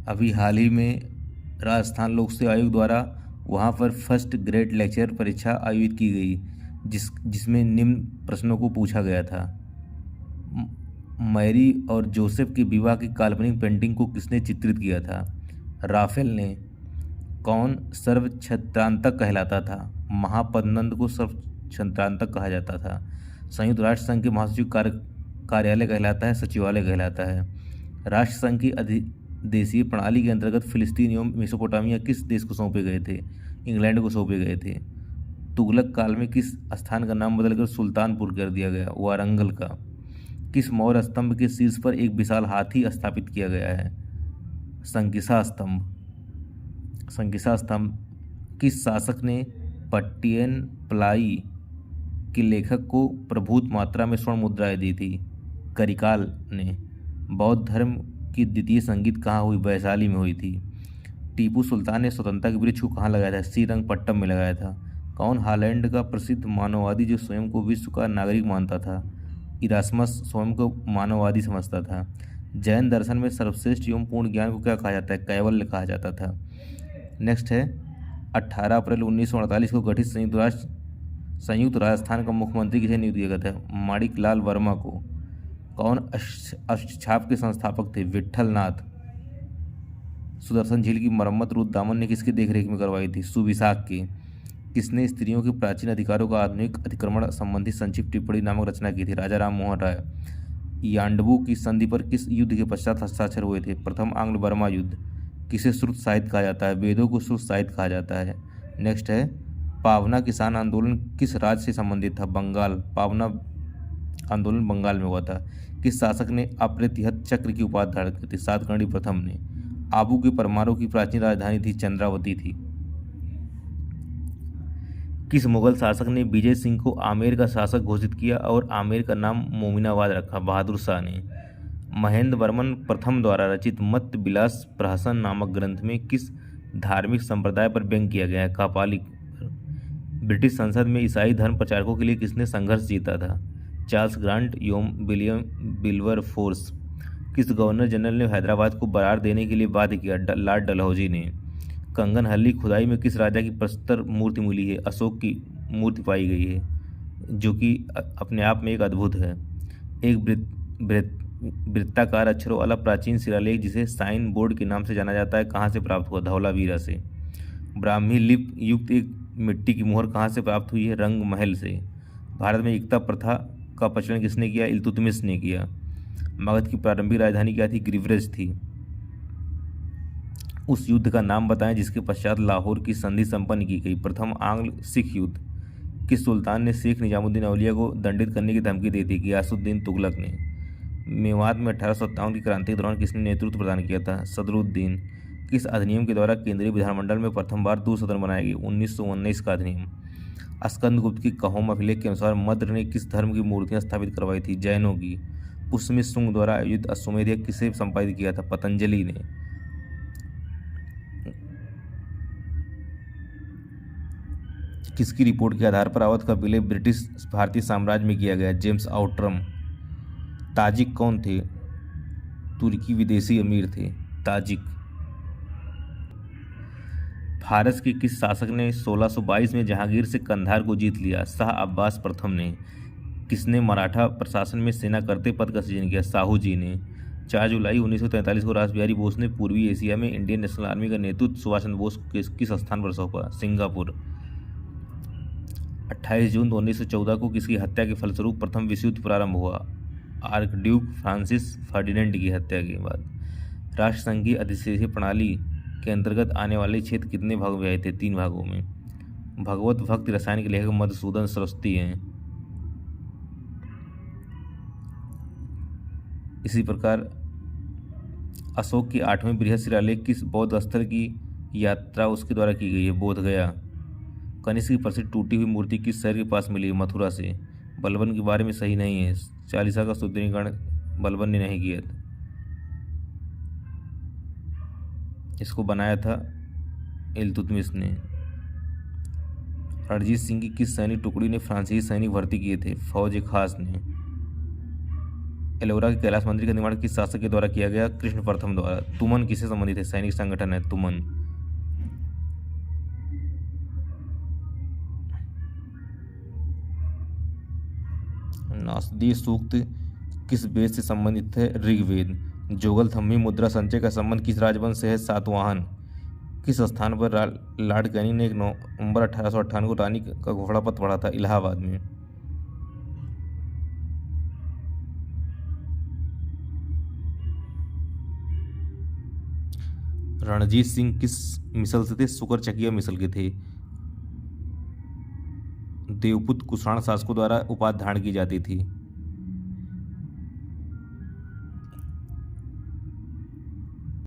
अभी हाल ही में राजस्थान लोक सेवा आयोग द्वारा वहाँ पर फर्स्ट ग्रेड लेक्चर परीक्षा आयोजित की गई, जिसमें निम्न प्रश्नों को पूछा गया था। मैरी और जोसेफ के विवाह की काल्पनिक पेंटिंग को किसने चित्रित किया था? राफेल ने। कौन सर्वछत्रांतक कहलाता था? महापद्मनंद को सर्वछत्रांतक कहा जाता था। संयुक्त राष्ट्र संघ के महासचिव कार्यालय कहलाता है, सचिवालय कहलाता है। राष्ट्र संघ की अधिदेशीय प्रणाली के अंतर्गत फिलिस्तीन एवं मेसोपोटामिया किस देश को सौंपे गए थे? इंग्लैंड को सौंपे गए थे। तुगलक काल में किस स्थान का नाम बदलकर सुल्तानपुर कर दिया गया? वारंगल का। किस मौर्य स्तंभ के शीर्ष पर एक विशाल हाथी स्थापित किया गया है? संकिसा स्तंभ। संकिसा स्तंभ। किस शासक ने पट्टियन प्लाई के लेखक को प्रभुत मात्रा में स्वर्ण मुद्राएं दी थी? करिकाल ने। बौद्ध धर्म की द्वितीय संगीत कहाँ हुई? वैशाली में हुई थी। टीपू सुल्तान ने स्वतंत्रता के वृक्ष को कहाँ लगाया था? श्रीरंगपट्टम में लगाया था। कौन हॉलैंड का प्रसिद्ध मानववादी जो स्वयं को विश्व का नागरिक मानता था? इरास्मस स्वयं को मानववादी समझता था। जैन दर्शन में सर्वश्रेष्ठ एवं पूर्ण ज्ञान को क्या कहा जाता है? कैवल्य कहा जाता था। नेक्स्ट है 18 अप्रैल 1948 को गठित संयुक्त राजस्थान का मुख्यमंत्री किसे नियुक्त किया गया था? माणिक लाल वर्मा को। कौन अष्टछाप के संस्थापक थे? विट्ठल नाथ। सुदर्शन झील की मरम्मत रुद्रदामन ने किसकी देखरेख में करवाई थी? सुविशाख की। किसने स्त्रियों के प्राचीन अधिकारों का आधुनिक अतिक्रमण संबंधी संक्षिप्त टिप्पणी नामक रचना की थी? राजा राम मोहन राय। यांडबू की संधि पर किस युद्ध के पश्चात हस्ताक्षर हुए थे? प्रथम आंग्ल बर्मा युद्ध। किसे श्रुत साहित्य कहा जाता है? वेदों को श्रुत साहित्य कहा जाता है। नेक्स्ट है पावना किसान आंदोलन किस राज्य से संबंधित था? बंगाल। पावना आंदोलन बंगाल में हुआ था। किस शासक ने अप्रतिहत चक्र की उपाधि धारण की थी? सातकर्णी प्रथम ने। आबू के परमाणु की प्राचीन राजधानी थी? चंद्रावती थी। किस मुगल शासक ने विजय सिंह को आमेर का शासक घोषित किया और आमेर का नाम मोमिनाबाद रखा? बहादुर शाह ने। महेंद्र वर्मन प्रथम द्वारा रचित मत्त विलास प्रहसन नामक ग्रंथ में किस धार्मिक संप्रदाय पर व्यंग्य किया गया है? कापालिक पर। ब्रिटिश संसद में ईसाई धर्म प्रचारकों के लिए किसने संघर्ष जीता था? चार्ल्स ग्रांट एवं विलियम विल्बरफोर्स। किस गवर्नर जनरल ने हैदराबाद को बरार देने के लिए बाध्य किया? लॉर्ड डलहौजी ने। कंगनहल्ली खुदाई में किस राजा की प्रस्तर मूर्ति मिली है? अशोक की मूर्ति पाई गई है, जो कि अपने आप में एक अद्भुत है। एक वृत्ताकार अक्षरों वाला प्राचीन शिलालेख जिसे साइन बोर्ड के नाम से जाना जाता है कहाँ से प्राप्त हुआ? धौलावीरा से। ब्राह्मी लिपि युक्त एक मिट्टी की मोहर कहाँ से प्राप्त हुई है? रंग महल से। भारत में एकता प्रथा का प्रचलन किसने किया? इल्तुतमिश ने किया। मगध की प्रारंभिक राजधानी क्या थी? गिरिव्रज थी। उस युद्ध का नाम बताएं जिसके पश्चात लाहौर की संधि संपन्न की गई? प्रथम आंग्ल सिख युद्ध। किस सुल्तान ने शेख निजामुद्दीन औलिया को दंडित करने की धमकी दी थी? गियासुद्दीन तुगलक ने। मेवात में 1857 की क्रांति के दौरान किसने नेतृत्व प्रदान किया था? सदरुद्दीन। किस अधिनियम के द्वारा केंद्रीय विधानमंडल में प्रथम बार 2 सदन बनाए गए? 1919 का अधिनियम। स्कंदगुप्त की कहोम अभिलेख के अनुसार मद्र ने किस धर्म की मूर्तियां स्थापित करवाई थी? जैनों की। पुष्यमित्र शुंग द्वारा आयोजित अश्वमेध यज्ञ किसे संपादित किया था? पतंजलि ने। किसकी रिपोर्ट के आधार पर अवध का विलय ब्रिटिश भारतीय साम्राज्य में किया गया? James Outram. ताजिक कौन थे? तुर्की विदेशी अमीर थे। ताजिक। फारस के किस शासक ने 1622 में जहांगीर से कंधार को जीत लिया? शाह अब्बास प्रथम ने। किसने मराठा प्रशासन में सेना करते पद का सृजन किया? साहू जी ने। 4 जुलाई 1943 को रासबिहारी बोस ने पूर्वी एशिया में इंडियन नेशनल आर्मी का नेतृत्व सुभाष चंद्र बोस को किस स्थान पर सौंपा? सिंगापुर। 28 जून 1914 को किसकी हत्या के फलस्वरूप प्रथम विश्व युद्ध प्रारंभ हुआ? आर्कड्यूक फ्रांसिस फर्डिनेंड की हत्या के बाद। राष्ट्रसंघ की अधिदेशीय प्रणाली के अंतर्गत आने वाले क्षेत्र कितने भागों में आए थे? 3 भागों में। भगवत भक्त रसायन के लेखक मधुसूदन सरस्वती हैं। इसी प्रकार अशोक की 8वें बृहद शिलालेख किस बौद्ध स्थल की यात्रा उसके द्वारा की गई है? बोध गया। कनिष्क की प्रसिद्ध टूटी हुई मूर्ति किस शहर के पास मिली है? मथुरा से। बलबन के बारे में सही नहीं है। चालीसा का सुदृढ़ीकरण बलबन ने नहीं किया था, इसको बनाया था इल्तुतमिश ने। रणजीत सिंह की किस सैनिक टुकड़ी ने फ्रांसीसी सैनिक भर्ती किए थे? फौज खास ने। एलोरा के कैलाश मंदिर का निर्माण किस शासक के द्वारा किया गया? कृष्ण प्रथम द्वारा। तुमन किससे संबंधित है? सैनिक संगठन है तुमन। नासदी सूक्त किस वेद से संबंधित है? ऋग्वेद। जोगलथम्बी मुद्रा संचय का संबंध किस राजवंश से है? सातवाहन। किस स्थान पर लॉर्ड कैनी ने 1 नवंबर 1858 को रानी का घोड़ा पत्र पढ़ा था? इलाहाबाद में। रणजीत सिंह किस मिसल से थे? सुकरचकिया मिसल के थे। देवपुत्र कुषाण शासकों द्वारा उपाधि धारण की जाती थी।